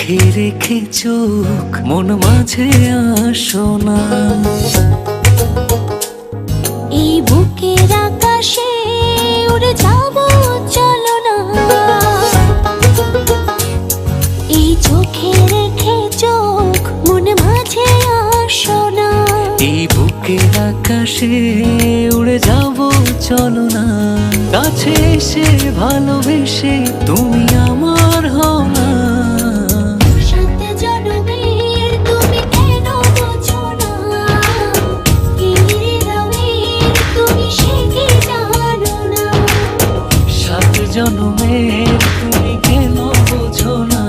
চোখে রেখে চোখ মন মাঝে আসো না। এই বুকের আকাশে উড়ে যাব চলো না। এই চোখে রেখে চোখ মন মাঝে আসো না। এই বুকের আকাশে উড়ে যাব চলো না। কাছে এসে ভালোবেসে তুমি আমার হও না। সাত জনমের তুমি কেন বোঝো না? এই হৃদয়ের তুমি সে কি জানো না? সাত জনমের তুমি কেন বোঝো না?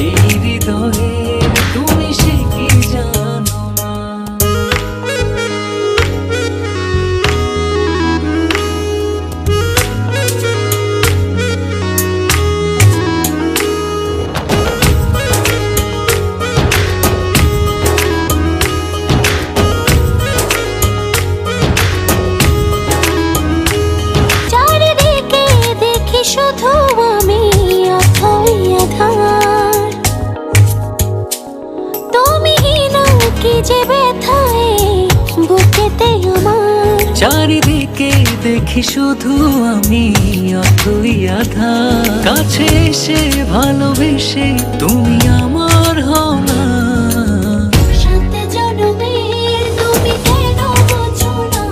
এই হৃদয়ের তুমি সে কি জানো না? চারিদিকে দেখি শুধু আমি অথই আধার। তুমি না কি যে ব্যথায় বুকেতে আমার। চারিদিকে দেখি শুধু আমি অথই আধার। কাছে এসে ভালোবেসে তুমি আমার হও না। সাত জনমের তুমি কেন বোঝো না?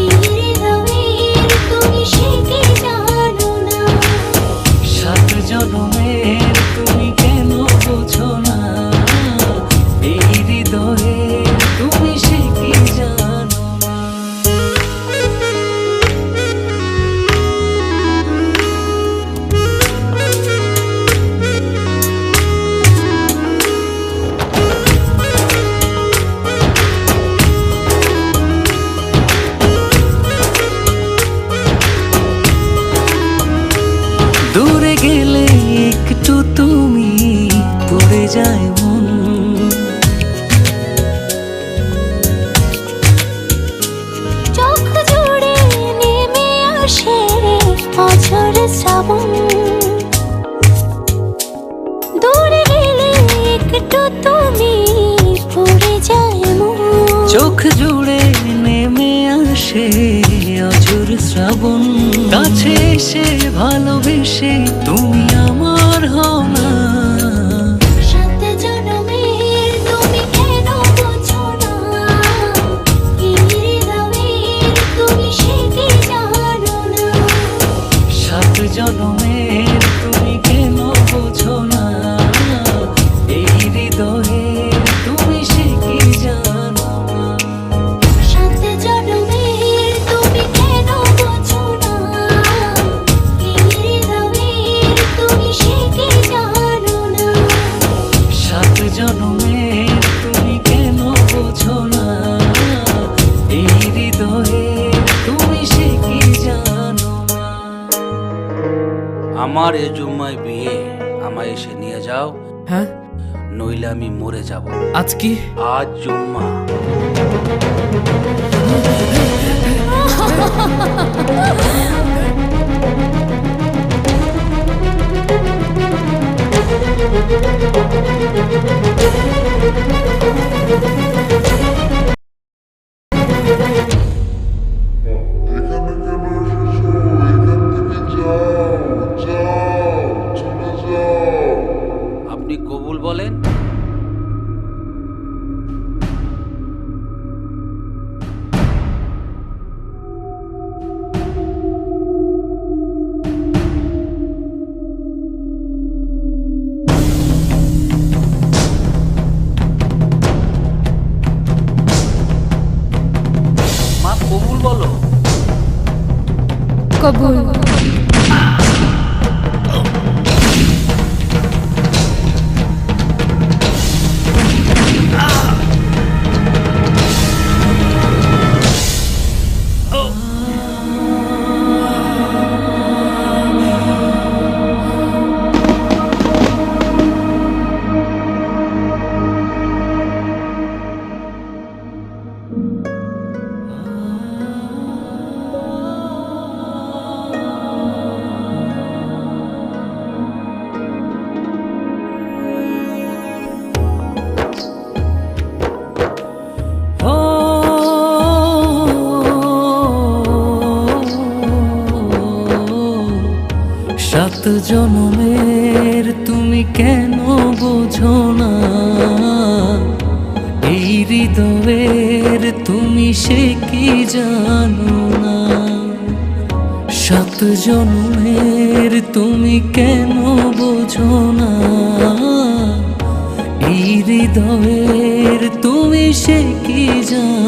এই হৃদয়ের তুমি সে কি জানো না? সাত জনমের তুমি কেন বোঝো না? এই হৃদয়ের তুমি সে কি জানো না? দূরে গেলে একটু তুমি পড়ে যায় মন। চোখ জুড়ে নেমে আসে অঝোর শ্রাবণ। দূরে গেলে একটু তুমি পড়ে যায় মন। চোখ জুড়ে নেমে আসে অঝোর শ্রাবণ। কাছে এসে ভালোবেসে তুমি আমার হও না। সাত জনমের তুমি কেন বোঝো না? এই হৃদয়ের তুমি সে কি জানো না? সাত জনমের তুমি কেন বোঝো না? এই হৃদয়ের তুমি সে কি জানো না? সাত জনমের তুমি কেন বোঝো না? এই হৃদয়ের তুমি সে কি জানো না? সাত জনমের তুমি কেন বোঝো না? এই হৃদয়ের তুমি সে কি জানো না? আমার এ জুম্মায় বিয়ে, আমায় এসে নিয়ে যাও, হ্যাঁ নইলে আমি মরে যাব। আজ কি? আজ জুম্মা। এখানে কেন এসেছো? এখান থেকে যাও, যাও, চলে যাও। আপনি কবুল বলেন। মা কবুল বলো। কবুল। জনমের তুমি কেন বোঝো না, এই হৃদয়ের তুমি সে কি জানো না। 7 জনমের তুমি কেন বোঝো না, এই হৃদয়ের তুমি সে কি জানো